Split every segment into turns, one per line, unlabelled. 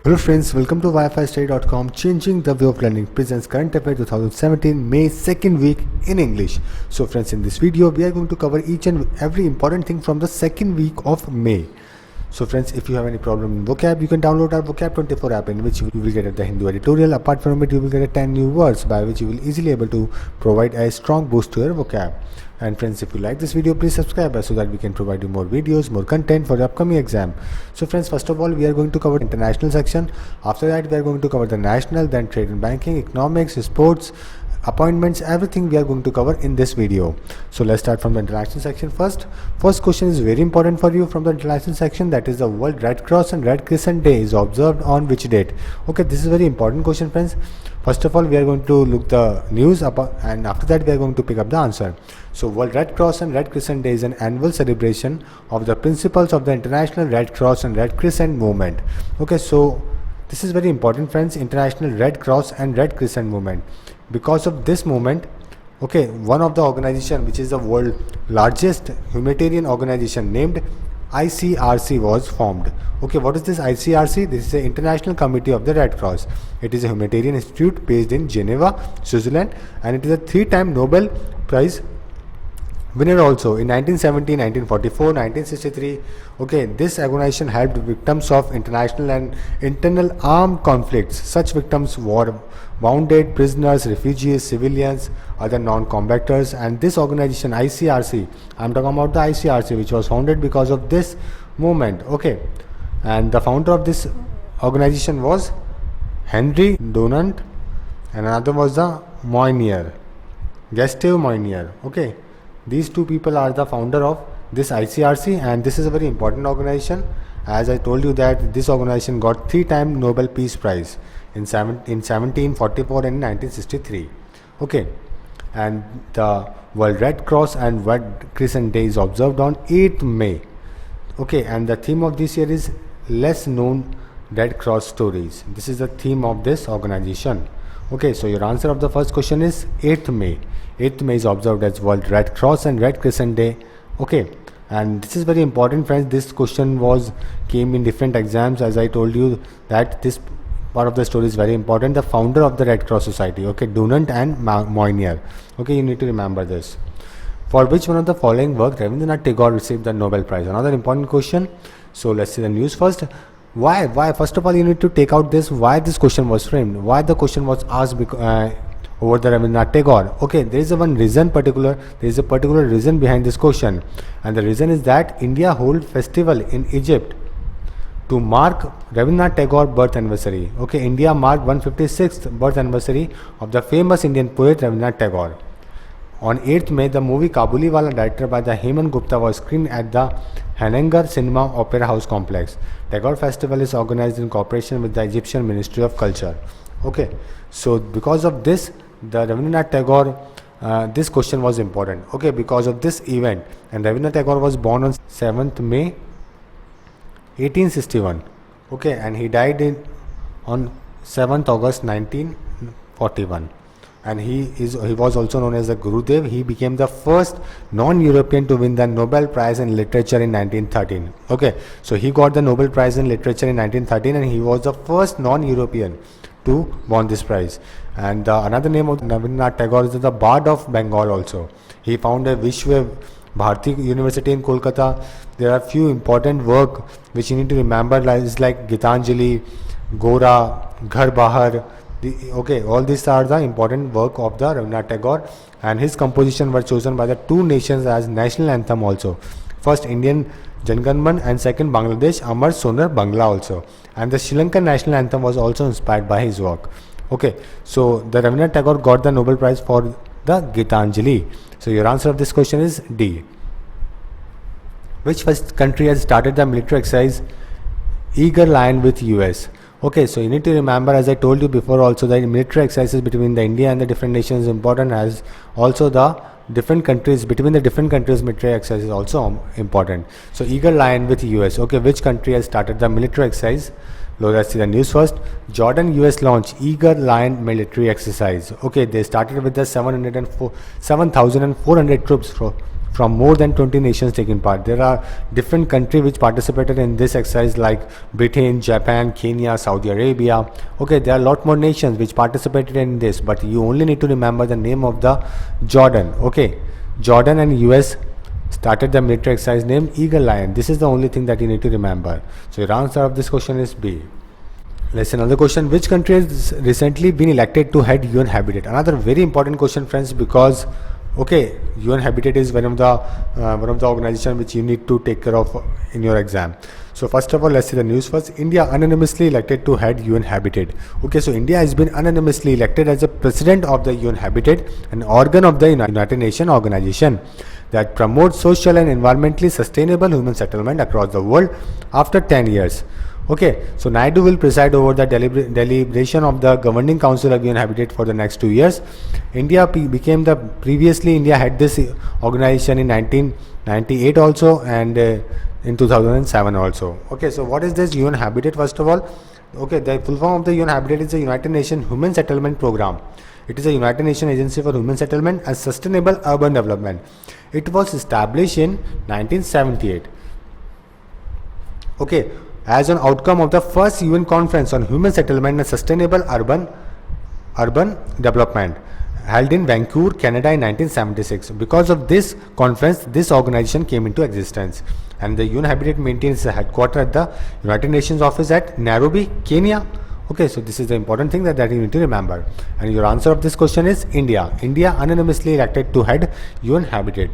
Hello friends, welcome to wifistudy.com. Changing the way of learning presents current affair 2017 May 2nd week in English. So friends, in this video we are going to cover each and every important thing from the second week of May. So friends, if you have any problem in vocab, you can download our vocab 24 app, in which you will get the Hindu editorial. Apart from it, you will get 10 new words by which you will easily able to provide a strong boost to your vocab. And friends, if you like this video, please subscribe so that we can provide you more videos, more content for the upcoming exam. So friends, first of all, we are going to cover international section. After that, we are going to cover the national, then trade and banking, economics, sports, appointments, everything we are going to cover in this video. So let's start from the international section first. First question is very important for you from the international section, that is the World Red Cross and Red Crescent Day is observed on which date? Okay, this is very important question friends. First of all, we are going to look the news up, and after that we are going to pick up the answer. So World Red Cross and Red Crescent Day is an annual celebration of the principles of the International Red Cross and Red Crescent movement. Okay, so this is very important friends, International Red Cross and Red Crescent movement. Because of this movement, okay, one of the organization which is the world largest humanitarian organization named ICRC was formed. Okay, what is this ICRC? This is the International Committee of the Red Cross. It is a humanitarian institute based in Geneva, Switzerland, and it is a 3-time Nobel Prize winner also in 1970, 1944, 1963. Okay, this organization helped victims of international and internal armed conflicts. Such victims were wounded, prisoners, refugees, civilians, other non-combatants, and this organization ICRC, I'm talking about the ICRC, which was founded because of this movement. Okay, and the founder of this organization was Henry Dunant, and another was the Moynier, Gustave Moynier. Okay, these two people are the founder of this ICRC, and this is a very important organization. As I told you that this organization got 3-time Nobel Peace Prize in 1744 and 1963. Okay, and the World Red Cross and Red Crescent Day is observed on 8th May. Okay, and the theme of this year is less known Red Cross stories. This is the theme of this organization. Okay, so your answer of the first question is 8th May. 8th May is observed as World Red Cross and Red Crescent Day. Okay, and this is very important friends. This question came in different exams, as I told you that this part of the story is very important. The founder of the Red Cross Society, okay, Dunant and Moynier. Okay, you need to remember this. For which one of the following work Rabindranath Tagore received the Nobel Prize? Another important question. So let's see the news first. Why? First of all, you need to take out this, why this question was framed, why the question was asked over the Rabindranath Tagore. Okay, there is a particular reason behind this question, and the reason is that India hold festival in Egypt to mark Rabindranath Tagore birth anniversary. Okay, India marked 156th birth anniversary of the famous Indian poet Rabindranath Tagore. On 8th May, the movie Kabuliwala, directed by the Hemant Gupta, was screened at the Hanengar Cinema Opera House complex. Tagore Festival is organized in cooperation with the Egyptian Ministry of Culture. Okay, so because of this, the Rabindranath Tagore, this question was important. Okay, because of this event, and Rabindranath Tagore was born on 7th May 1861. Okay, and he died on 7th August 1941. And he was also known as the Gurudev. He became the first non-European to win the Nobel Prize in Literature in 1913. Okay, so he got the Nobel Prize in Literature in 1913, and he was the first non-European to win this prize. And another name of Rabindranath Tagore is the Bard of Bengal also. He founded Vishwa Bharati University in Kolkata. There are few important work which you need to remember, like Gitanjali, Gora, Ghar Bahar. Okay, all these are the important work of the Rabindranath Tagore, and his composition were chosen by the two nations as national anthem also. First Indian Jan Gan Man, and second Bangladesh Amar Sonar Bangla also. And the Sri Lankan national anthem was also inspired by his work. Okay, so the Rabindranath Tagore got the Nobel Prize for the Gitanjali. So your answer of this question is D. Which first country has started the military exercise Eager Lion with US? Okay, so you need to remember, as I told you before also, that military exercises between the India and the different nations is important, as also the different countries, between the different countries military exercise is also important. So Eager Lion with US. Okay, which country has started the military exercise? Let's see the news first. Jordan US launched Eager Lion military exercise. Okay, they started with the 7,400 troops from more than 20 nations taking part. There are different countries which participated in this exercise, like Britain, Japan, Kenya, Saudi Arabia. Okay, there are a lot more nations which participated in this, but you only need to remember the name of the Jordan. Okay, Jordan and US started the military exercise named Eagle Lion. This is the only thing that you need to remember. So your answer of this question is B. Let's see another question. Which country has recently been elected to head UN Habitat? Another very important question, friends, because okay, UN Habitat is one of the organization which you need to take care of in your exam. So first of all, let's see the news first. India unanimously elected to head UN Habitat. Okay, so India has been unanimously elected as the president of the UN Habitat, an organ of the United Nations organization that promotes social and environmentally sustainable human settlement across the world after 10 years. Okay, so Naidu will preside over the deliberation of the Governing Council of UN Habitat for the next 2 years. India previously India had this organization in 1998 also, and in 2007 also. Okay, so what is this UN Habitat first of all? Okay, the full form of the UN Habitat is the United Nations Human Settlement Program. It is a United Nations Agency for Human Settlement and Sustainable Urban Development. It was established in 1978. Okay, as an outcome of the first UN Conference on Human Settlement and Sustainable Urban Development held in Vancouver, Canada in 1976. Because of this conference, this organization came into existence, and the UN Habitat maintains the headquarters at the United Nations office at Nairobi, Kenya. Okay, so this is the important thing that you need to remember. And your answer of this question is India. India unanimously elected to head UN Habitat.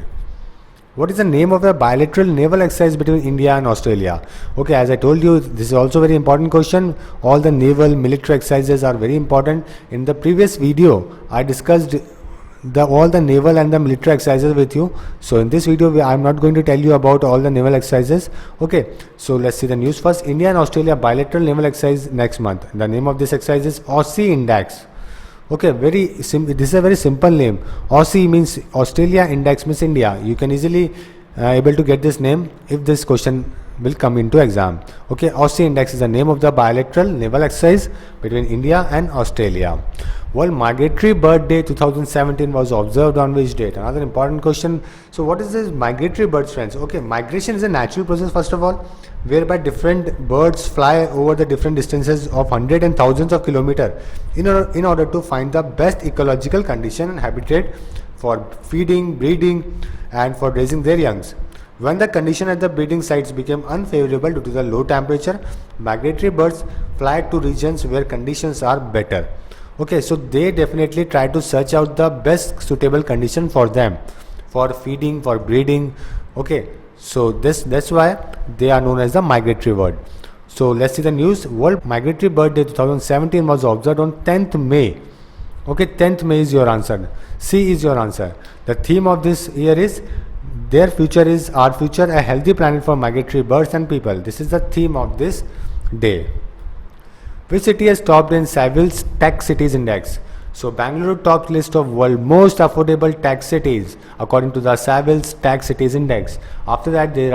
What is the name of the bilateral naval exercise between India and Australia? Okay, as I told you, this is also very important question. All the naval military exercises are very important. In the previous video, I discussed all the naval and the military exercises with you. So in this video, I am not going to tell you about all the naval exercises. Okay, so let's see the news first. India and Australia bilateral naval exercise next month. The name of this exercise is Aussie Index. Okay, this is a very simple name. Aussie means Australia, Index means India. You can easily able to get this name if this question will come into exam. Okay, Aussie Index is the name of the bilateral naval exercise between India and Australia. World Migratory Bird Day 2017 was observed on which date? Another important question. So what is this migratory birds, friends? Okay, migration is a natural process first of all, whereby different birds fly over the different distances of hundreds and thousands of kilometers in order to find the best ecological condition and habitat for feeding, breeding, and for raising their youngs. When the condition at the breeding sites became unfavorable due to the low temperature, migratory birds fly to regions where conditions are better. Okay, so they definitely try to search out the best suitable condition for them, for feeding, for breeding. Okay, so that's why they are known as the migratory bird. So let's see the news. World Migratory Bird Day 2017 was observed on 10th May. Okay, 10th May is your answer. C is your answer. The theme of this year is Their Future is Our Future, a Healthy Planet for Migratory Birds and People. This is the theme of this day. Which city has topped in Savills Tech Cities Index? So Bengaluru tops list of world most affordable tech cities according to the Savills Tech Cities Index. After that, there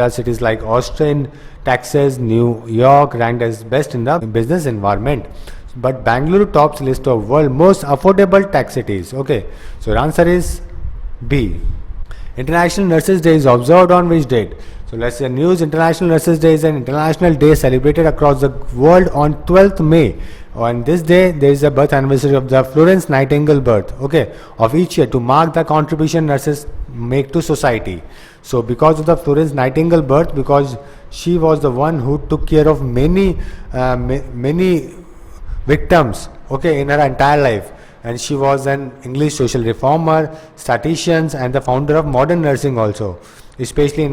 are cities like Austin, Texas, New York ranked as best in the business environment. But Bengaluru tops list of world most affordable tech cities. Okay, so your answer is B. International Nurses Day is observed on which date? So let's say news. International Nurses Day is an international day celebrated across the world on 12th May. On this day, there is a birth anniversary of the Florence Nightingale birth, okay, of each year to mark the contribution nurses make to society. So because of the Florence Nightingale birth, because she was the one who took care of many victims, okay, in her entire life. And she was an English social reformer, statistician, and the founder of modern nursing also. Especially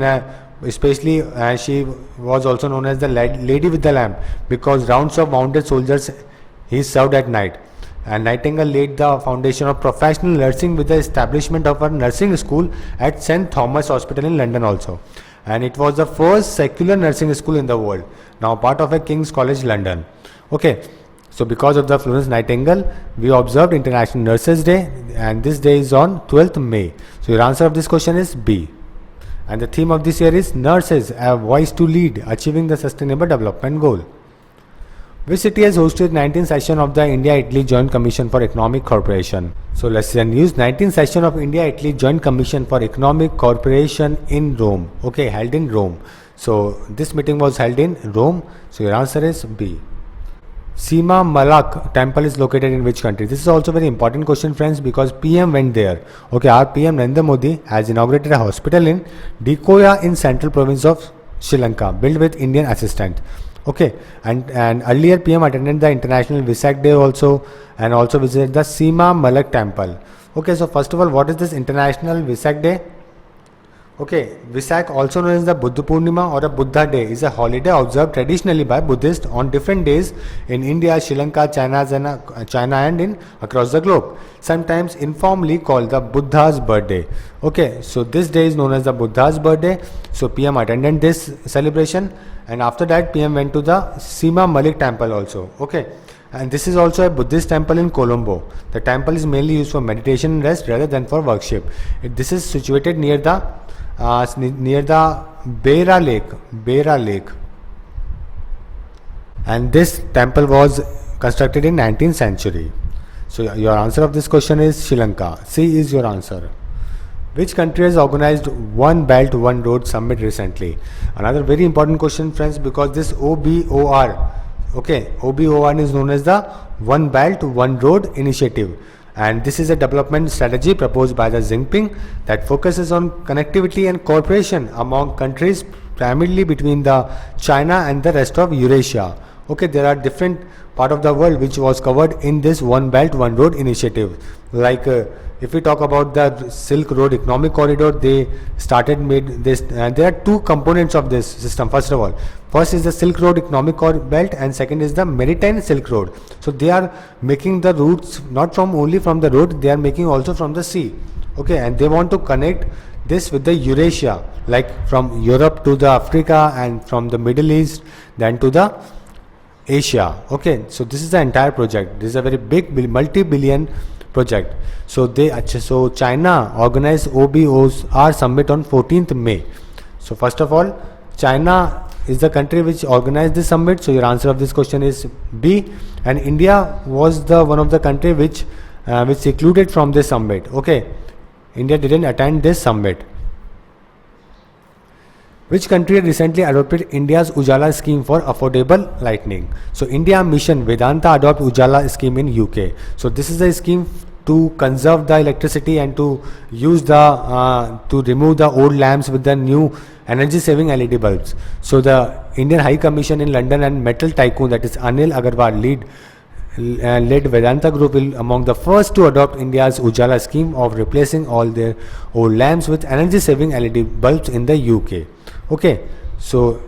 she was also known as the lady with the lamp, because rounds of wounded soldiers he served at night. And Nightingale laid the foundation of professional nursing with the establishment of a nursing school at St. Thomas Hospital in London also. And it was the first secular nursing school in the world, now part of a King's College London. Okay. So because of the Florence Nightingale, we observed International Nurses Day, and this day is on 12th May. So your answer of this question is B. And the theme of this year is Nurses, a Voice to Lead, Achieving the Sustainable Development Goal. Which city has hosted 19th session of the India-Italy Joint Commission for Economic Cooperation? So let's see the news. 19th session of India-Italy Joint Commission for Economic Cooperation in Rome. Okay, held in Rome. So this meeting was held in Rome. So your answer is B. Sima Malak temple is located in which country? This is also very important question, friends, because PM went there. Okay, our PM Narendra Modi has inaugurated a hospital in Dikoya in central province of Sri Lanka, built with Indian assistance. Okay, and earlier PM attended the International Vesak Day also, and also visited the Sima Malak temple. Okay, so first of all, what is this International Vesak Day? Okay, Vesak, also known as the Buddha Purnima or a Buddha Day, is a holiday observed traditionally by Buddhists on different days in India, Sri Lanka, China and in across the globe. Sometimes informally called the Buddha's birthday. Okay, so this day is known as the Buddha's birthday. So PM attended this celebration, and after that PM went to the Sima Malik temple also. Okay, and this is also a Buddhist temple in Colombo. The temple is mainly used for meditation and rest rather than for worship. This is situated near the Beira Lake, and this temple was constructed in 19th century. So your answer of this question is Sri Lanka. C is your answer. Which country has organized One Belt One Road Summit recently? Another very important question, friends, because this OBOR, okay, OBOR is known as the One Belt One Road Initiative. And this is a development strategy proposed by the Jinping that focuses on connectivity and cooperation among countries, primarily between the China and the rest of Eurasia. Okay, there are different part of the world which was covered in this One Belt One Road initiative. Like if we talk about the Silk Road Economic Corridor, they made this. There are two components of this system. First of all, first is the Silk Road Economic Belt, and second is the Maritime Silk Road. So they are making the routes not only from the road, they are making also from the sea. Okay, and they want to connect this with the Eurasia, like from Europe to the Africa, and from the Middle East then to the Asia. Okay, so this is the entire project. This is a very big multi-billion project. So China organized OBOR summit on 14th May. So first of all, China is the country which organized this summit. So your answer of this question is B. And India was the one of the country which secluded from this summit. Okay, India didn't attend this summit. Which country recently adopted India's UJALA scheme for affordable lighting? So India mission Vedanta adopt UJALA scheme in UK. So this is a scheme to conserve the electricity and to use to remove the old lamps with the new energy saving LED bulbs. So the Indian High Commission in London and metal tycoon, that is Anil Agarwal led Vedanta Group will among the first to adopt India's UJALA scheme of replacing all their old lamps with energy saving LED bulbs in the UK. Okay, so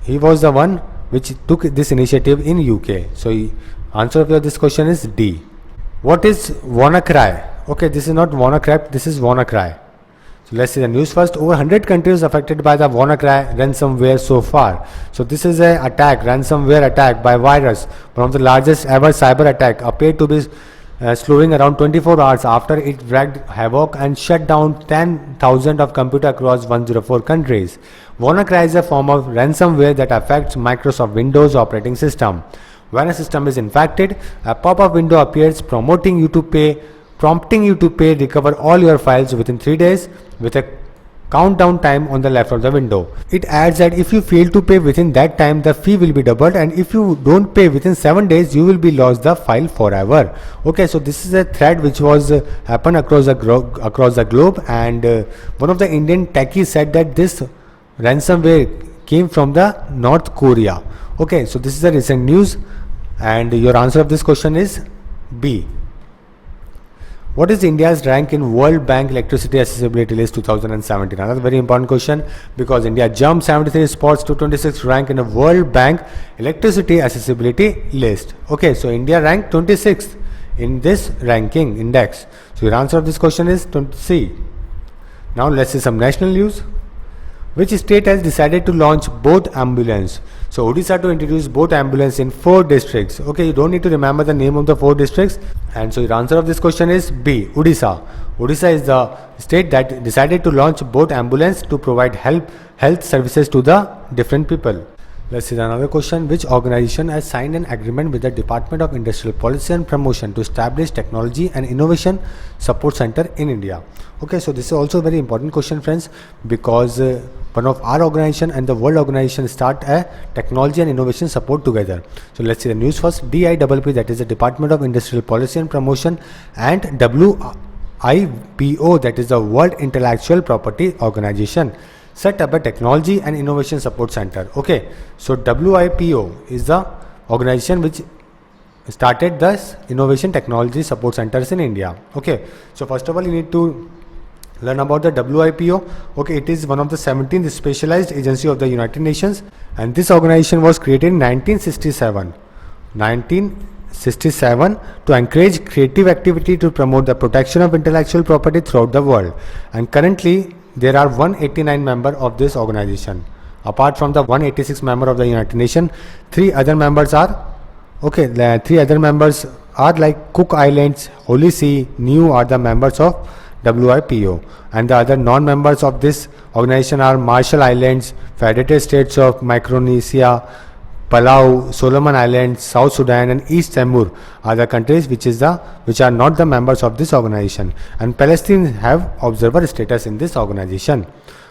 he was the one which took this initiative in UK. So answer of this question is D. What is WannaCry? Okay, this is not WannaCry, this is WannaCry. So let's see the news first. Over 100 countries affected by the WannaCry ransomware so far. So this is a ransomware attack by virus, one of the largest ever cyber attack, appeared to be slowing around 24 hours after it wreaked havoc and shut down 10,000 of computers across 104 countries. WannaCry is a form of ransomware that affects Microsoft Windows operating system. When a system is infected, a pop-up window appears prompting you to pay, recover all your files within 3 days with a countdown time on the left of the window. It adds that if you fail to pay within that time, the fee will be doubled, and if you don't pay within 7 days, you will be lost the file forever. Okay, so this is a threat which was happened across the globe, and one of the Indian techies said that this ransomware came from the North Korea. Okay, so this is the recent news, and your answer of this question is B. What is India's rank in World Bank Electricity Accessibility List 2017? Another very important question, because India jumped 73 spots to 26th rank in the World Bank Electricity Accessibility List. Okay, so India ranked 26th in this ranking index. So your answer of this question is C. Now let's see some national news. Which state has decided to launch both ambulance? So Odisha to introduce both ambulance in 4 districts. Okay, you don't need to remember the name of the 4 districts. And so your answer of this question is B, Odisha. Odisha is the state that decided to launch both ambulance to provide health services to the different people. Let's see another question. Which organization has signed an agreement with the Department of Industrial Policy and Promotion to establish Technology and Innovation Support Center in India? Okay, so this is also a very important question, friends, because one of our organization and the world organization start a technology and innovation support together. So let's see the news first. DIPP, that is the Department of Industrial Policy and Promotion, and WIPO, that is the World Intellectual Property Organization, set up a technology and innovation support center. Okay, so WIPO is the organization which started this innovation technology support centers in India. Okay, so first of all you need to learn about the WIPO. Okay, it is one of the 17th specialized agency of the United Nations, and this organization was created in 1967 to encourage creative activity to promote the protection of intellectual property throughout the world. And currently there are 189 members of this organization. Apart from the 186 member of the United Nations, three other members are like Cook Islands, Holy See, Niue are the members of WIPO, and the other non-members of this organization are Marshall Islands, Federated States of Micronesia, Palau, Solomon Islands, South Sudan, and East Timor are the countries which are not the members of this organization, and Palestine have observer status in this organization.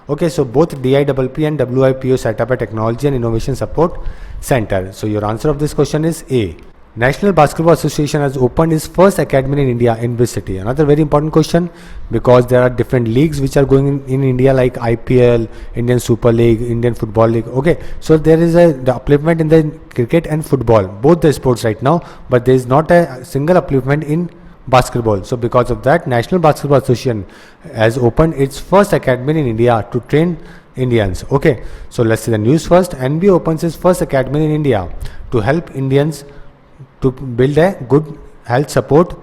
Okay, so both DIPP and WIPO set up a technology and innovation support center. So your answer of this question is A. National Basketball Association has opened its first academy in India in which city? Another very important question, because there are different leagues which are going in India, like IPL, Indian Super League, Indian Football League. Okay, so there is the upliftment in the cricket and football, both the sports right now, but there is not a single upliftment in basketball. So because of that, National Basketball Association has opened its first academy in India to train Indians. Okay, so let's see the news first. NBA opens its first academy in India to help Indians to build a good health support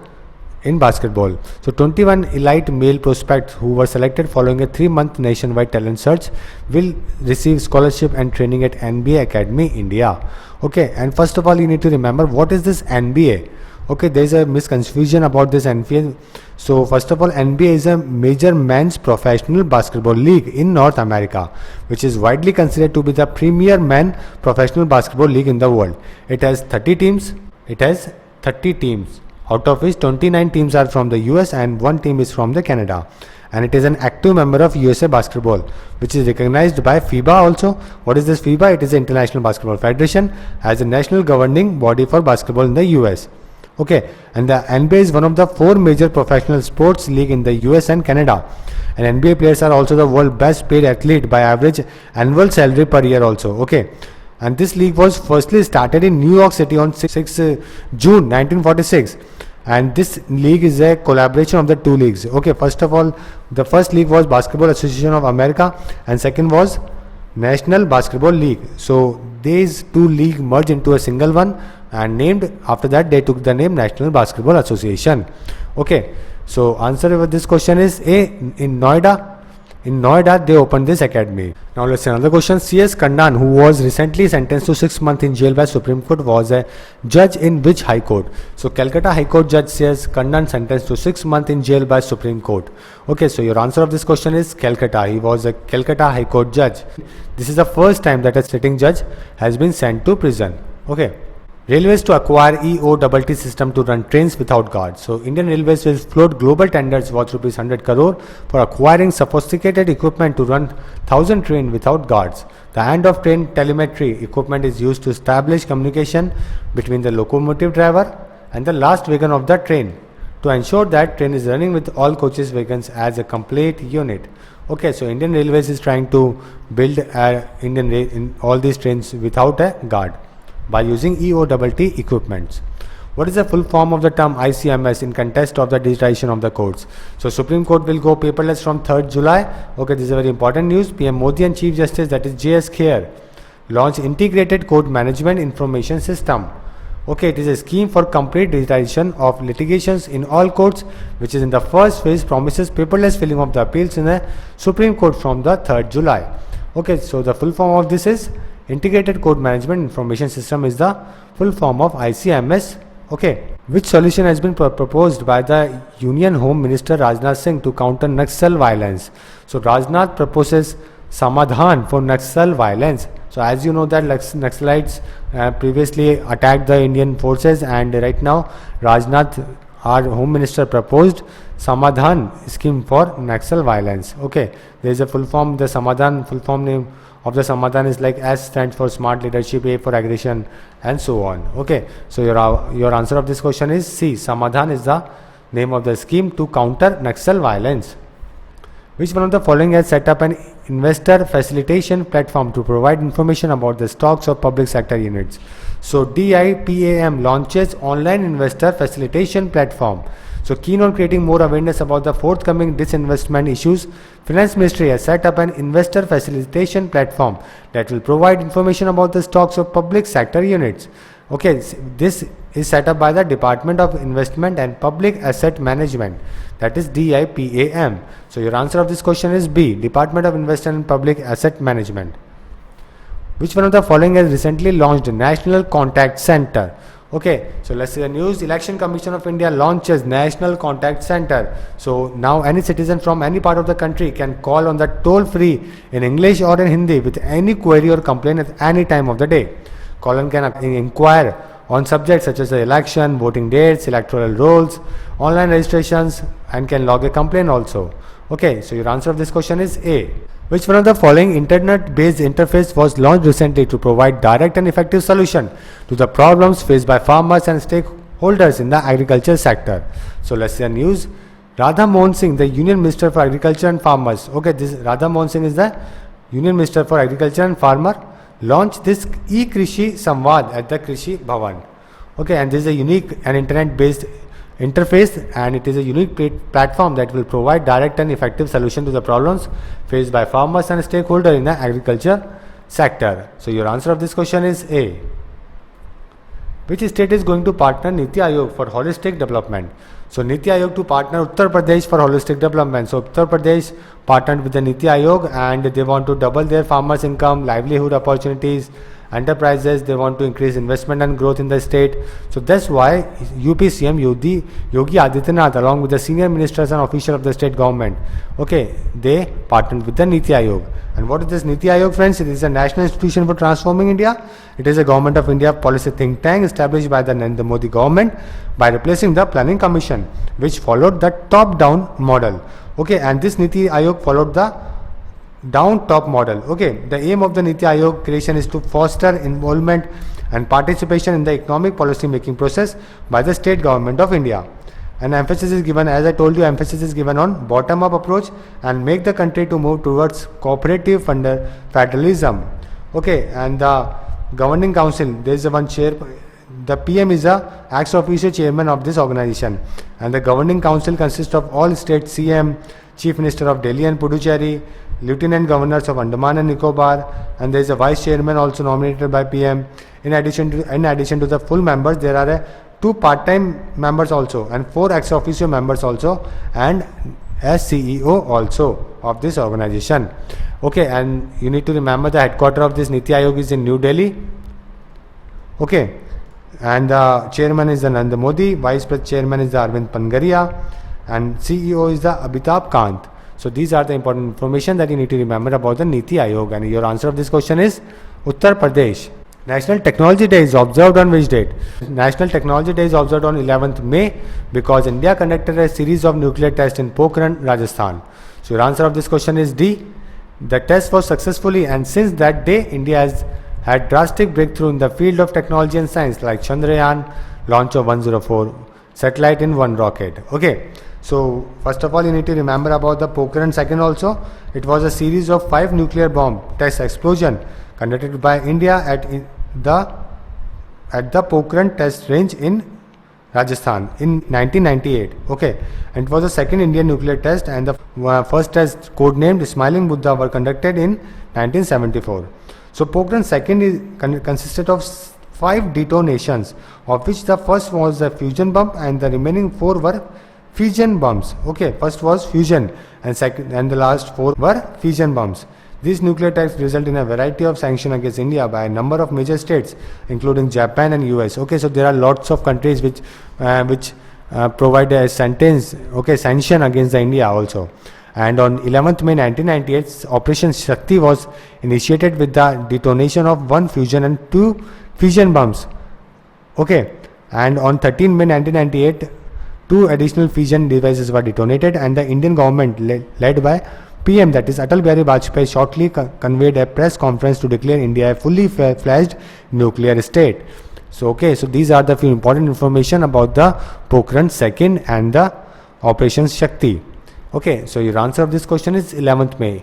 in basketball. So 21 elite male prospects who were selected following a 3-month nationwide talent search will receive scholarship and training at NBA Academy India. Okay, and first of all you need to remember what is this NBA. Okay, there is a misconfusion about this NBA. So first of all, NBA is a major men's professional basketball league in North America, which is widely considered to be the premier men professional basketball league in the world. It has 30 teams, out of which 29 teams are from the US and 1 team is from the Canada. And it is an active member of USA Basketball, which is recognized by FIBA also. What is this FIBA? It is the International Basketball Federation, as a national governing body for basketball in the US. Okay, and the NBA is one of the 4 major professional sports league in the US and Canada. And NBA players are also the world best paid athlete by average annual salary per year also. Okay, and this league was firstly started in New York City on 6 June 1946, and this league is a collaboration of the 2 leagues. Okay, first of all, the first league was Basketball Association of America, and second was National Basketball League. So these 2 leagues merged into a single one, and named after that they took the name National Basketball Association. Okay, so answer of this question is A. In Noida they opened this academy. Now let's see another question. C.S. Kannan, who was recently sentenced to 6 months in jail by Supreme Court, was a judge in which High Court? So Calcutta High Court Judge C.S. Kannan sentenced to 6 months in jail by Supreme Court. Okay, so your answer of this question is Calcutta. He was a Calcutta High Court judge. This is the first time that a sitting judge has been sent to prison. Okay. Railways to acquire EOTT system to run trains without guards. So Indian Railways will float global tenders worth rupees 100 crore for acquiring sophisticated equipment to run 1000 trains without guards. The end of train telemetry equipment is used to establish communication between the locomotive driver and the last wagon of the train to ensure that train is running with all coaches wagons as a complete unit. Okay, so Indian Railways is trying to build in all these trains without a guard by using EOTT equipments. What is the full form of the term ICMS in context of the digitization of the courts? So Supreme Court will go paperless from 3rd July. Okay, this is a very important news. PM Modi and Chief Justice, that is JS Khair, launch integrated court management information system. Okay, it is a scheme for complete digitization of litigations in all courts, which is in the first phase, promises paperless filling of the appeals in the Supreme Court from the 3rd July. Okay, so the full form of this is Integrated Court Management Information System is the full form of ICMS. Okay, which solution has been proposed by the Union Home Minister Rajnath Singh to counter Naxal violence? So Rajnath proposes Samadhan for Naxal violence. So So as you know that Naxalites previously attacked the Indian forces, and right now Rajnath, our Home Minister, proposed Samadhan scheme for Naxal violence. Okay, there is a full form. The Samadhan, full form name of the Samadhan is like S stands for smart leadership, A for aggression, and so on. Okay, so your answer of this question is C. Samadhan is the name of the scheme to counter Naxal violence. Which one of the following has set up an investor facilitation platform to provide information about the stocks of public sector units? So DIPPM launches online investor facilitation platform. So keen on creating more awareness about the forthcoming disinvestment issues, Finance Ministry has set up an investor facilitation platform that will provide information about the stocks of public sector units. Okay, this is set up by the Department of Investment and Public Asset Management, that is DIPPM. So your answer of this question is B, Department of Investment and Public Asset Management. Which one of the following has recently launched National Contact Center? Okay, so let's see the news. Election Commission of India launches National Contact Center. So now any citizen from any part of the country can call on the toll free in English or in Hindi with any query or complaint at any time of the day. Caller can inquire on subjects such as the election, voting dates, electoral rolls, online registrations, and can log a complaint also. Okay, so your answer of this question is A. Which one of the following internet-based interface was launched recently to provide direct and effective solution to the problems faced by farmers and stakeholders in the agriculture sector? So let's see the news. Radha Mohan Singh, the Union Minister for Agriculture and Farmers. Okay, this Radha Mohan Singh is the Union Minister for Agriculture and Farmer. Launched this e-Krishi Samvad at the Krishi Bhavan. Okay, and this is a unique and internet-based interface, and it is a unique platform that will provide direct and effective solution to the problems faced by farmers and stakeholders in the agriculture sector. So your answer of this question is A. Which state is going to partner Niti Aayog for holistic development? So Niti Aayog to partner Uttar Pradesh for holistic development. So Uttar Pradesh partnered with the Niti Aayog, and they want to double their farmers' income, livelihood opportunities, enterprises. They want to increase investment and growth in the state. So that's why UP CM Yogi Adityanath, along with the senior ministers and officials of the state government, okay, they partnered with the Niti Aayog. And what is this Niti Aayog, friends? It is a national institution for transforming India. It is a government of India policy think tank established by the Narendra Modi government by replacing the Planning Commission, which followed the top-down model. Okay, and this Niti Aayog followed the down-top model. Okay, the aim of the Niti Aayog creation is to foster involvement and participation in the economic policy making process by the state government of India. And emphasis is given, as I told you, emphasis is given on bottom-up approach and make the country to move towards cooperative federalism. Okay, and the governing council, there is one chair. The PM is a ex officio chairman of this organization, and the governing council consists of all state CM, Chief Minister of Delhi and Puducherry, Lieutenant Governors of Andaman and Nicobar, and there is a vice chairman also nominated by PM. In addition to the full members, there are 2 part-time members also and 4 ex officio members also, and as CEO also of this organization. Okay, and you need to remember the headquarters of this Niti Aayog is in New Delhi. Okay, and the chairman is the Narendra Modi, vice chairman is the Arvind Pangaria, and CEO is the Amitabh Kant. So these are the important information that you need to remember about the Niti Aayog, and your answer of this question is Uttar Pradesh. National Technology Day is observed on which date? National Technology Day is observed on 11th May because India conducted a series of nuclear tests in Pokhran, Rajasthan. So your answer of this question is D. The test was successfully, and since that day India has had drastic breakthrough in the field of technology and science like Chandrayaan, launch of 104 satellite in one rocket. Okay, so first of all you need to remember about the Pokhran. Second also, it was a series of 5 nuclear bomb test explosion conducted by India at the Pokhran test range in Rajasthan in 1998. Okay, and it was the second Indian nuclear test, and the first test codenamed Smiling Buddha were conducted in 1974. So Pokhran second consisted of 5 detonations, of which the first was the fusion bomb and the remaining 4 were fission bombs. Okay, first was fusion and second and the last 4 were fission bombs. These nuclear tests result in a variety of sanctions against India by a number of major states, including Japan and US. Okay, so there are lots of countries which provide a sanction against the India also. And on 11th May 1998, Operation Shakti was initiated with the detonation of 1 fusion and 2 fission bombs. Okay, and on 13 May 1998, 2 additional fission devices were detonated, and the Indian government led by PM, that is Atal Bihari Vajpayee, shortly convened a press conference to declare India a fully fledged nuclear state. So these are the few important information about the Pokhran 2nd and the Operation Shakti. Okay, so your answer of this question is 11th May.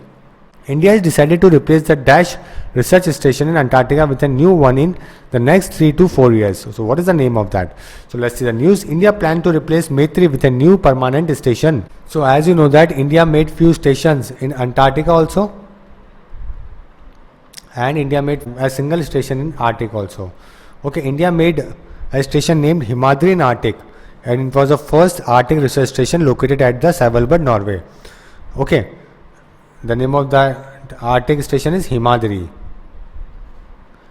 India has decided to replace the Dash research station in Antarctica with a new one in the next 3 to 4 years. So what is the name of that? So let's see the news. India planned to replace Maitri with a new permanent station. So as you know that India made few stations in Antarctica also, and India made a single station in Arctic also. Okay, India made a station named Himadri in Arctic, and it was the first Arctic research station located at the Svalbard, Norway. Okay, the name of the Arctic station is Himadri,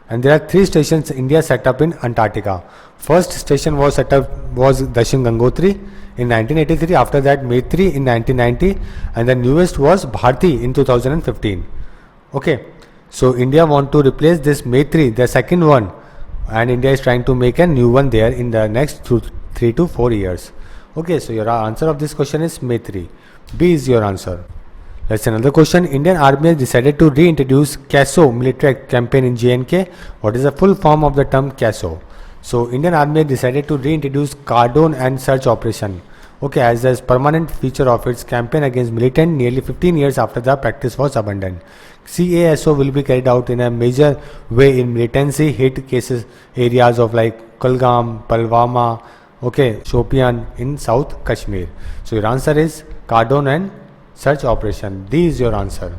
and there are 3 stations India set up in Antarctica. First station was set up was Dashin Gangotri in 1983. After that, Maitri in 1990, and the newest was Bharti in 2015. Okay, so India want to replace this Maitri, the second one, and India is trying to make a new one there in the next 3 to 4 years. Okay, so your answer of this question is Maitri. B is your answer. Let's see another question. Indian Army has decided to reintroduce CASO military campaign in J&K. What is the full form of the term CASO? So Indian Army has decided to reintroduce Cardon and Search Operation, okay, as a permanent feature of its campaign against militant nearly 15 years after the practice was abandoned. CASO will be carried out in a major way in militancy hit cases areas of like Kulgam, Pulwama, okay, Shopian in South Kashmir. So your answer is Cardon and Search Operation. D is your answer.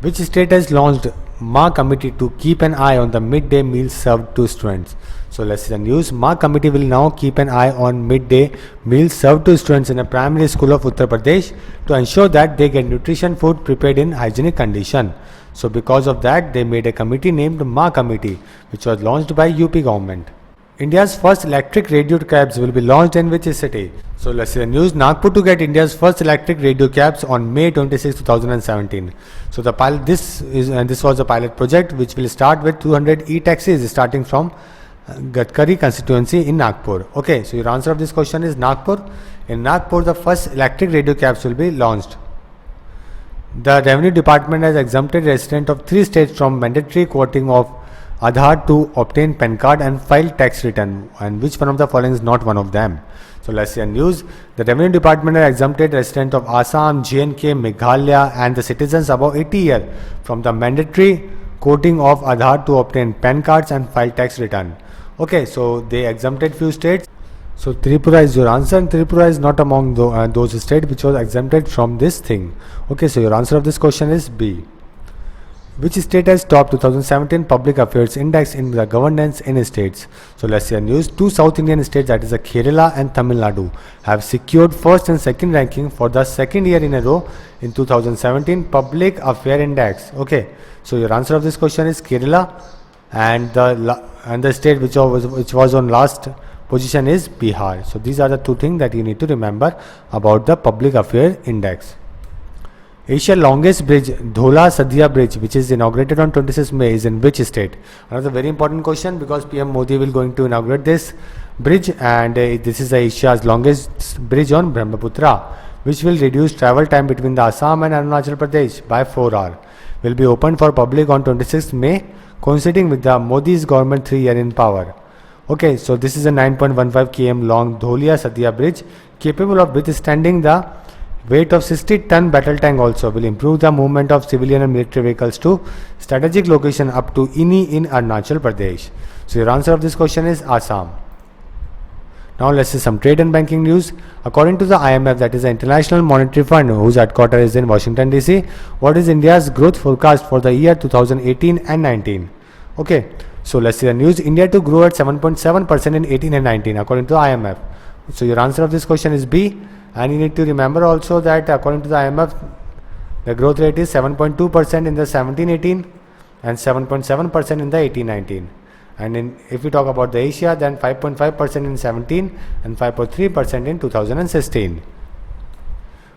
Which state has launched MA committee to keep an eye on the midday meals served to students? So let's see the news. MA committee will now keep an eye on midday meals served to students in a primary school of Uttar Pradesh to ensure that they get nutrition food prepared in hygienic condition. So because of that, they made a committee named MA committee, which was launched by UP government. India's first electric radio cabs will be launched in which city? So let's see the news. Nagpur to get India's first electric radio cabs on May 26, 2017. So the pilot, this was a pilot project which will start with 200 e-taxis starting from Gadkari constituency in Nagpur. Okay, so your answer of this question is Nagpur. In Nagpur, the first electric radio cabs will be launched. The Revenue Department has exempted residents of 3 states from mandatory quoting of Aadhaar to obtain PAN card and file tax return, and which one of the following is not one of them? So let's see a news. The Revenue Department has exempted residents of Assam, J&K, Meghalaya and the citizens above 80 years from the mandatory quoting of Aadhaar to obtain PAN cards and file tax return. Okay, so they exempted few states. So Tripura is your answer, and Tripura is not among those states which was exempted from this thing. Okay, so your answer of this question is B. Which state has topped 2017 Public Affairs Index in the governance in states? So let's see a news. 2 South Indian states, that is Kerala and Tamil Nadu, have secured first and second ranking for the second year in a row in 2017 Public Affairs Index. Okay, so your answer of this question is Kerala, and the state which was on last position is Bihar. So these are the 2 things that you need to remember about the Public Affairs Index. Asia's longest bridge, Dhola Sadia Bridge, which is inaugurated on 26 May, is in which state? Another very important question, because PM Modi will going to inaugurate this bridge, and this is Asia's longest bridge on Brahmaputra, which will reduce travel time between the Assam and Arunachal Pradesh by 4 hours. Will be opened for public on 26 May, coinciding with the Modi's government 3 year in power. Okay, so this is a 9.15 km long Dholia Sadia Bridge, capable of withstanding the weight of 60-ton battle tank. Also will improve the movement of civilian and military vehicles to strategic location up to Ini in Arunachal Pradesh. So your answer of this question is Assam. Now let's see some trade and banking news. According to the IMF, that is the International Monetary Fund, whose headquarters is in Washington DC, what is India's growth forecast for the year 2018 and 19? Okay, so let's see the news. India to grow at 7.7% in 18 and 19 according to the IMF. So your answer of this question is B. And you need to remember also that according to the IMF, the growth rate is 7.2% in the 17-18 and 7.7% in the 18-19. And if we talk about the Asia, then 5.5% in 17 and 5.3% in 2016.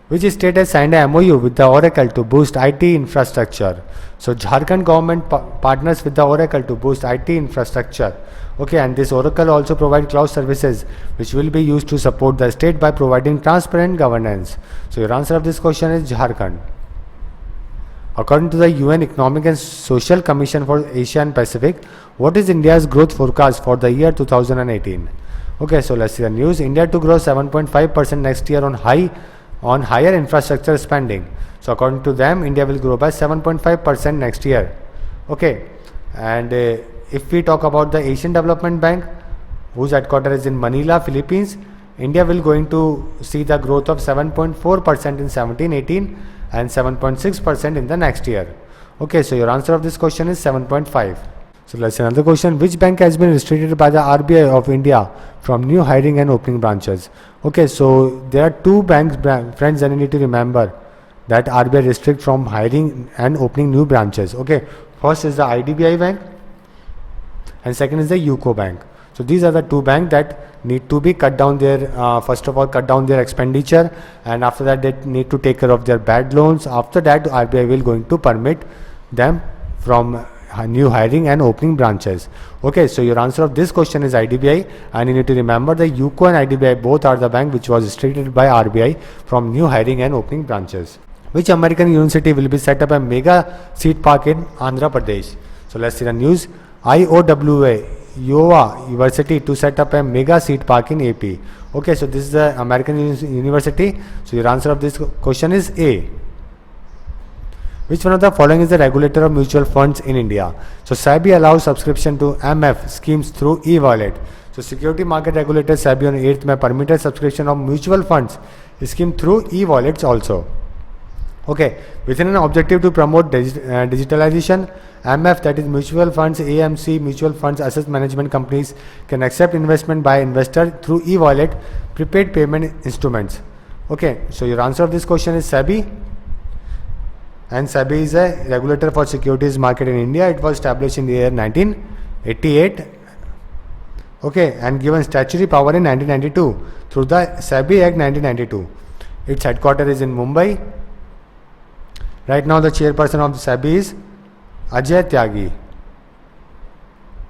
Which state has signed a MOU with the Oracle to boost IT infrastructure? So Jharkhand government partners with the Oracle to boost IT infrastructure. Okay, and this Oracle also provide cloud services which will be used to support the state by providing transparent governance. So your answer of this question is Jharkhand. According to the UN Economic and Social Commission for Asia and Pacific, what is India's growth forecast for the year 2018? Okay, so let's see the news. India to grow 7.5% next year on higher infrastructure spending. So according to them, India will grow by 7.5% next year. Okay, and if we talk about the Asian Development Bank, whose headquarters is in Manila, Philippines, India will going to see the growth of 7.4% in 17-18 and 7.6% in the next year. Okay, so your answer of this question is 7.5. So let's see another question. Which bank has been restricted by the RBI of India from new hiring and opening branches? Okay, so there are two banks, friends, and you need to remember that RBI restrict from hiring and opening new branches. Okay, first is the IDBI bank and second is the UCO bank. So these are the two banks that need to be cut down their, first of all, cut down their expenditure, and after that they need to take care of their bad loans. After that, RBI will going to permit them from new hiring and opening branches. Okay, so your answer of this question is IDBI, and you need to remember the UCO and IDBI both are the bank which was restricted by RBI from new hiring and opening branches. Which American university will be set up a mega seed park in Andhra Pradesh? So let's see the news. Iowa University to set up a mega seed park in AP. Okay, so this is the American university. So your answer of this question is A. Which one of the following is the regulator of mutual funds in India? So Sebi allows subscription to MF schemes through e-wallet. So security market regulator Sebi on 8th May permitted subscription of mutual funds scheme through e-wallets also. Okay, within an objective to promote digitalization, MF, that is mutual funds, AMC, mutual funds, asset management companies can accept investment by investor through e-wallet prepaid payment instruments. Okay, so your answer of this question is Sebi. And Sebi is a regulator for securities market in India. It was established in the year 1988. Okay, and given statutory power in 1992 through the Sebi Act 1992. Its headquarters is in Mumbai. Right now the chairperson of the Sebi is Ajay Tyagi.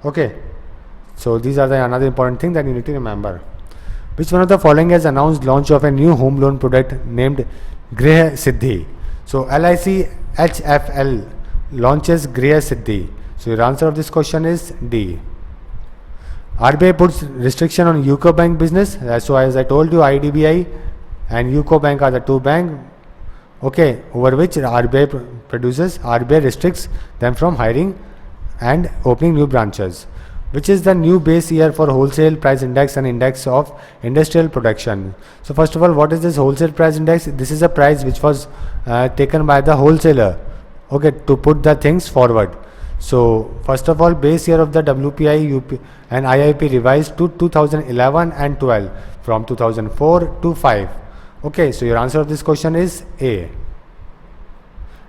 Okay, so these are the another important thing that you need to remember. Which one of the following has announced launch of a new home loan product named Greh Siddhi? So LIC HFL launches Greh Siddhi. So your answer of this question is D. RBI puts restriction on UCO bank business. So as I told you, IDBI and UCO bank are the two banks, okay, over which RBI restricts them from hiring and opening new branches. Which is the new base year for wholesale price index and index of industrial production? So first of all, what is this wholesale price index? This is a price which was taken by the wholesaler, okay, to put the things forward. So first of all, base year of the WPI, UP and IIP revised to 2011 and 12 from 2004 to 5. Okay, so your answer of this question is A.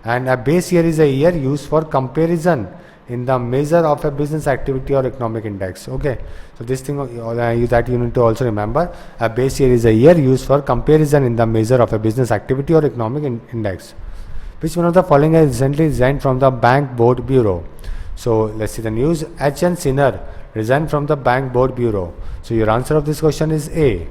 And a base year is a year used for comparison in the measure of a business activity or economic index. Okay, so this thing that you need to also remember. A base year is a year used for comparison in the measure of a business activity or economic index. Which one of the following has recently resigned from the Bank Board Bureau? So let's see the news. H.N. Sinner resigned from the Bank Board Bureau. So your answer of this question is A.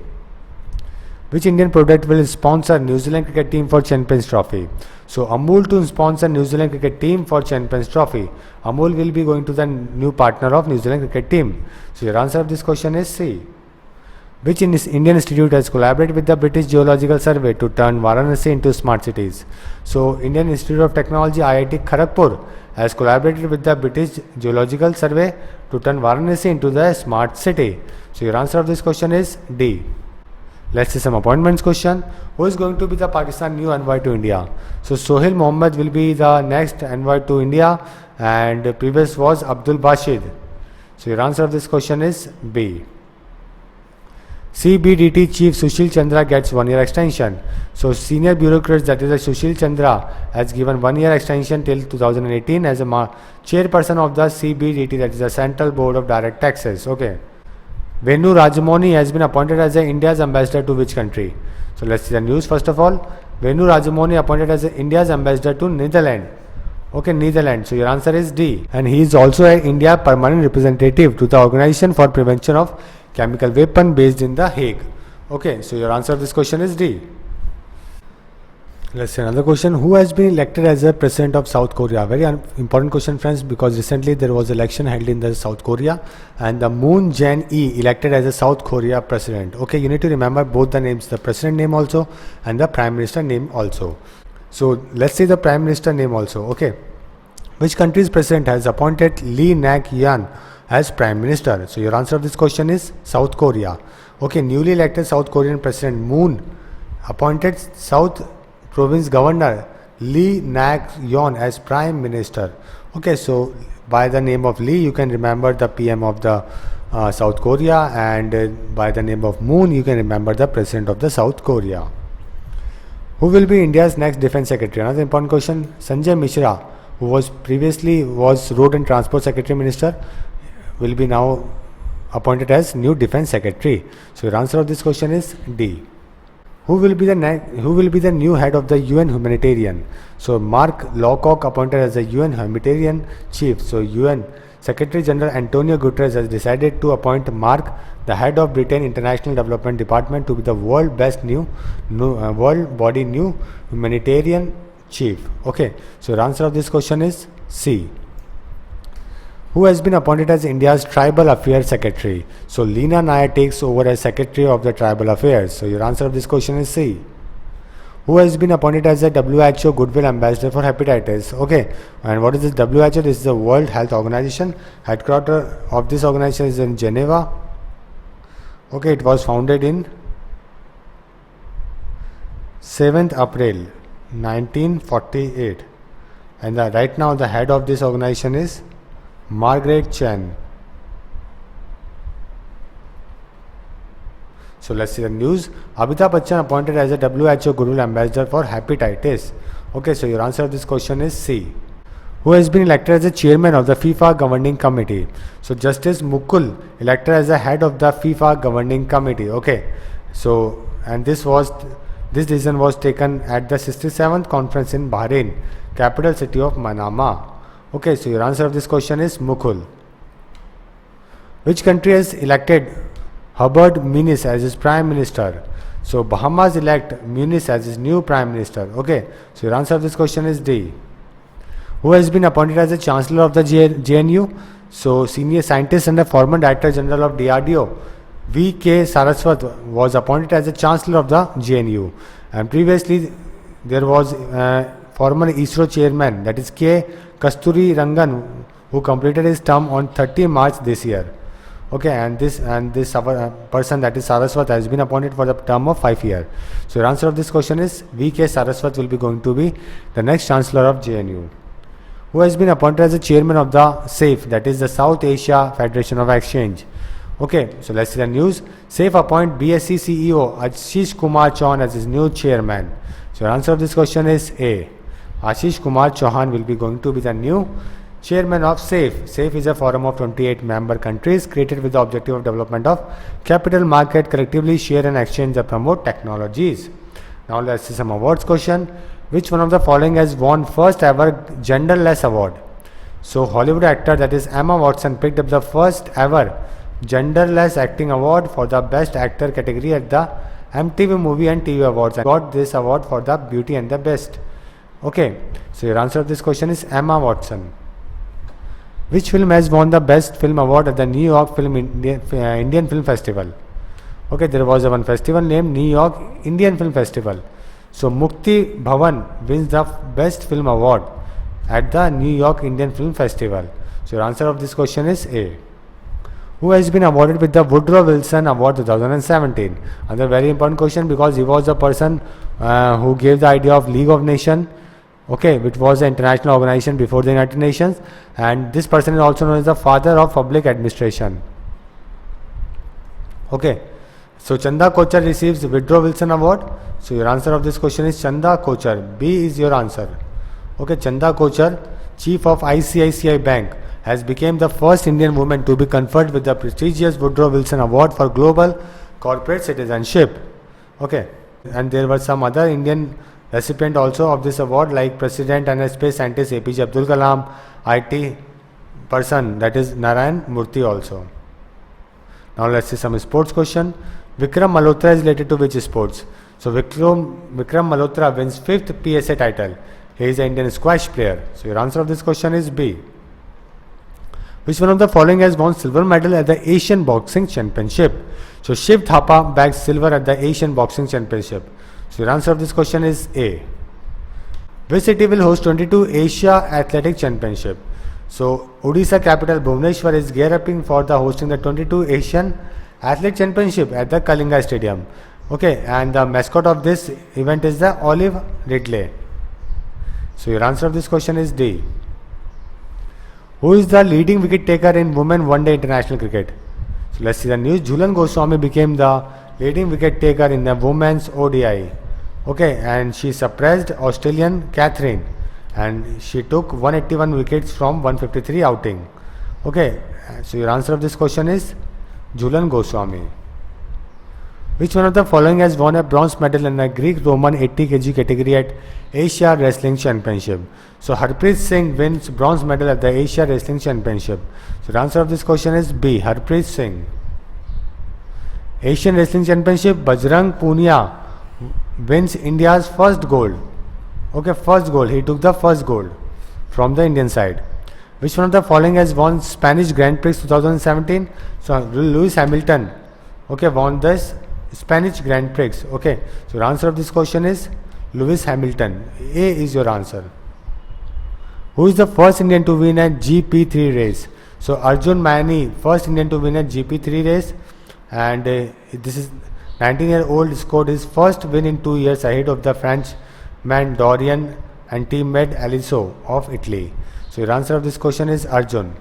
Which Indian product will sponsor New Zealand cricket team for Champions Trophy? So Amul to sponsor New Zealand cricket team for Champions Trophy. Amul will be going to the new partner of New Zealand cricket team. So your answer of this question is C. Which Indian institute has collaborated with the British Geological Survey to turn Varanasi into smart cities? So Indian Institute of Technology IIT Kharagpur has collaborated with the British Geological Survey to turn Varanasi into the smart city. So your answer of this question is D. Let's see some appointments question. Who is going to be the Pakistan new envoy to India? So Sohail Mohammed will be the next envoy to India, and previous was Abdul Bashid. So your answer of this question is B. CBDT Chief Sushil Chandra gets 1 year extension. So senior bureaucrat, that is Sushil Chandra, has given 1 year extension till 2018 as a chairperson of the CBDT, that is the Central Board of Direct Taxes. Okay. Venu Rajamoni has been appointed as India's ambassador to which country? So let's see the news. First of all, Venu Rajamoni appointed as India's ambassador to Netherlands? Okay, Netherlands. So your answer is D. And he is also an India permanent representative to the Organization for Prevention of Chemical Weapon based in The Hague. Okay, so your answer of this question is D. Let's see another question. Who has been elected as the president of South Korea? Very important question, friends, because recently there was election held in the South Korea and the Moon Jae-in elected as a South Korea president. Okay, you need to remember both the names, the president name also and the prime minister name also. So let's see the prime minister name also. Okay, which country's president has appointed Lee Nak-Yon as prime minister? So your answer of this question is South Korea. Okay, newly elected South Korean president Moon appointed South Province Governor Lee Nak-Yon as Prime Minister. Okay, so by the name of Lee, you can remember the PM of the South Korea, and by the name of Moon, you can remember the President of the South Korea. Who will be India's next Defense Secretary? Another important question. Sanjay Mishra, who was previously Road and Transport Secretary Minister, will be now appointed as new Defense Secretary. So your answer of this question is D. Who will be the new head of the UN humanitarian? So Mark Lowcock appointed as the UN humanitarian chief. So UN Secretary General Antonio Guterres has decided to appoint Mark, the head of Britain International Development Department, to be the world body new humanitarian chief. Okay, so your answer of this question is C. Who has been appointed as India's Tribal Affairs Secretary? So Leena Nair takes over as Secretary of the Tribal Affairs. So your answer of this question is C. Who has been appointed as the WHO Goodwill Ambassador for Hepatitis? Okay, and what is this WHO? This is the World Health Organization. Headquarters of this organization is in Geneva. Okay, it was founded in 7th April 1948. And right now the head of this organization is Margaret Chan. So let's see the news. Amitabh Bachchan appointed as a WHO Goodwill Ambassador for Hepatitis. Okay, so your answer of this question is C. Who has been elected as the chairman of the FIFA Governing Committee? So Justice Mukul elected as the head of the FIFA Governing Committee. Okay, so and this decision was taken at the 67th conference in Bahrain, capital city of Manama. Okay, so your answer of this question is Mukul. Which country has elected Hubert Minnis as his prime minister? So Bahamas elect Minnis as his new prime minister. Okay, so your answer of this question is D. Who has been appointed as the chancellor of the JNU? So senior scientist and the former director general of DRDO, V.K. Saraswat, was appointed as the chancellor of the JNU. And previously there was former ISRO chairman, that is K. Kasturi Rangan, who completed his term on 30 March this year. Okay, and this person, that is Saraswat, has been appointed for the term of 5 years. So your answer of this question is V.K. Saraswat will be going to be the next chancellor of JNU. Who has been appointed as the chairman of the SAFE, that is the South Asia Federation of Exchange. Okay, so let's see the news. SAFE appoint BSc CEO Ashish Kumar Chauhan as his new chairman. So your answer of this question is A. Ashish Kumar Chauhan will be going to be the new chairman of SAFE. SAFE is a forum of 28 member countries created with the objective of development of capital market, collectively share and exchange and promote technologies. Now let's see some awards question. Which one of the following has won first ever genderless award? So Hollywood actor, that is Emma Watson, picked up the first ever genderless acting award for the best actor category at the MTV Movie and TV Awards, and got this award for the beauty and the best. Okay, so your answer of this question is Emma Watson. Which film has won the best film award at the New York Indian Film Festival? Okay, there was one festival named New York Indian Film Festival. So Mukti Bhavan wins the best film award at the New York Indian Film Festival. So your answer of this question is A. Who has been awarded with the Woodrow Wilson Award 2017? Another very important question, because he was the person who gave the idea of League of Nations, okay, which was an international organization before the United Nations, and this person is also known as the father of public administration. Okay, so Chanda Kochar receives the Woodrow Wilson Award. So your answer of this question is Chanda Kochar. B is your answer. Okay, Chanda Kochar, chief of ICICI Bank, has become the first Indian woman to be conferred with the prestigious Woodrow Wilson Award for Global Corporate Citizenship. Okay, and there were some other Indian recipient also of this award like President and Space Scientist APJ Abdul Kalam, IT person that is Narayan Murthy also. Now let's see some sports question. Vikram Malhotra is related to which sports? So Vikram Malhotra wins 5th PSA title. He is an Indian squash player. So your answer of this question is B. Which one of the following has won silver medal at the Asian Boxing Championship? So Shiv Thapa bagged silver at the Asian Boxing Championship. So your answer of this question is A. Which city will host 22 Asia Athletic Championship? So Odisha capital Bhubaneswar is gear upping for the hosting the 22 Asian Athletic Championship at the Kalinga Stadium. Okay, and the mascot of this event is the Olive Ridley. So your answer of this question is D. Who is the leading wicket taker in Women One Day International Cricket? So let's see the news. Jhulan Goswami became the leading wicket taker in the Women's ODI. Okay, and she suppressed Australian Catherine, and she took 181 wickets from 153 outing. Okay, so your answer of this question is Jhulan Goswami. Which one of the following has won a bronze medal in the Greek-Roman 80 kg category at Asia Wrestling Championship? So Harpreet Singh wins bronze medal at the Asia Wrestling Championship. So the answer of this question is B. Harpreet Singh. Asian Wrestling Championship, Bajrang Punia wins India's first gold. Okay, first gold. He took the first gold from the Indian side. Which one of the following has won Spanish Grand Prix 2017? So Lewis Hamilton, okay, won this Spanish Grand Prix. Okay, so the answer of this question is Lewis Hamilton. A is your answer. Who is the first Indian to win a GP3 race? So Arjun Maini, first Indian to win a GP3 race, and this is 19-year-old scored his first win in 2 years ahead of the Frenchman Dorian and teammate Aliso of Italy. So your answer of this question is Arjun.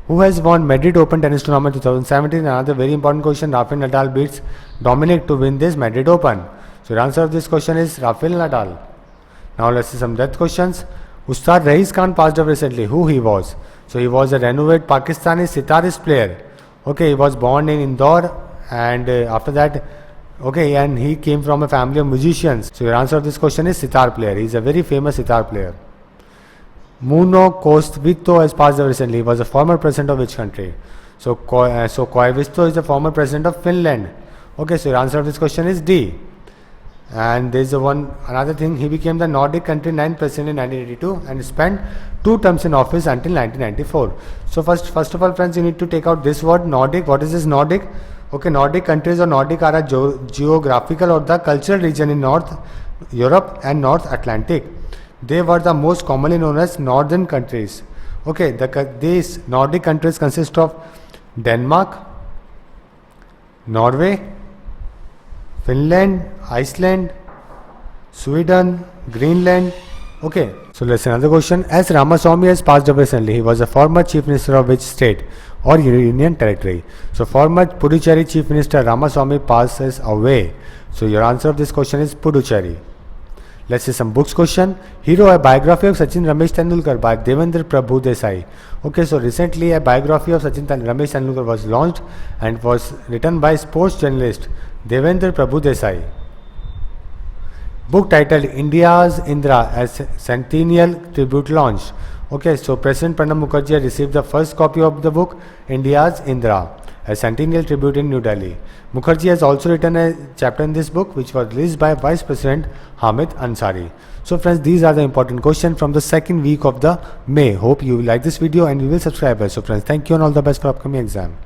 Who has won Madrid Open Tennis Tournament 2017? Another very important question. Rafael Nadal beats Dominic to win this Madrid Open. So your answer of this question is Rafael Nadal. Now let's see some death questions. Ustad Raees Khan passed away recently. Who he was? So he was a renowned Pakistani sitarist player. Okay, he was born in Indore, and after that, okay, and he came from a family of musicians. So your answer of this question is sitar player. He is a very famous sitar player. Muno Koivisto has passed away recently. He was a former president of which country? So Koivisto is the former president of Finland. Okay, so your answer of this question is D. And there is another thing. He became the Nordic country 9th president in 1982 and spent 2 terms in office until 1994. So first of all, friends, you need to take out this word Nordic. What is this Nordic? Okay, Nordic countries or Nordic are a geographical or the cultural region in North Europe and North Atlantic. They were the most commonly known as northern countries. Okay, these Nordic countries consist of Denmark, Norway, Finland, Iceland, Sweden, Greenland. Okay, so let's see another question. S. Ramaswamy has passed away recently. He was a former chief minister of which state or union territory? So former Puducherry chief minister Ramaswamy passes away. So your answer of this question is Puducherry. Let's see some books question. Hero, a biography of Sachin Ramesh Tendulkar by Devendra Prabhu Desai. Okay, so recently a biography of Sachin Ramesh Tendulkar was launched and was written by sports journalist Devendra Prabhu Desai. Book titled India's Indra as Centennial Tribute launched. Okay, so President Pranab Mukherjee received the first copy of the book India's Indra, a Centennial Tribute in New Delhi. Mukherjee has also written a chapter in this book which was released by Vice President Hamid Ansari. So friends, these are the important questions from the second week of the May. Hope you like this video and you will subscribe us. So friends, thank you and all the best for upcoming exam.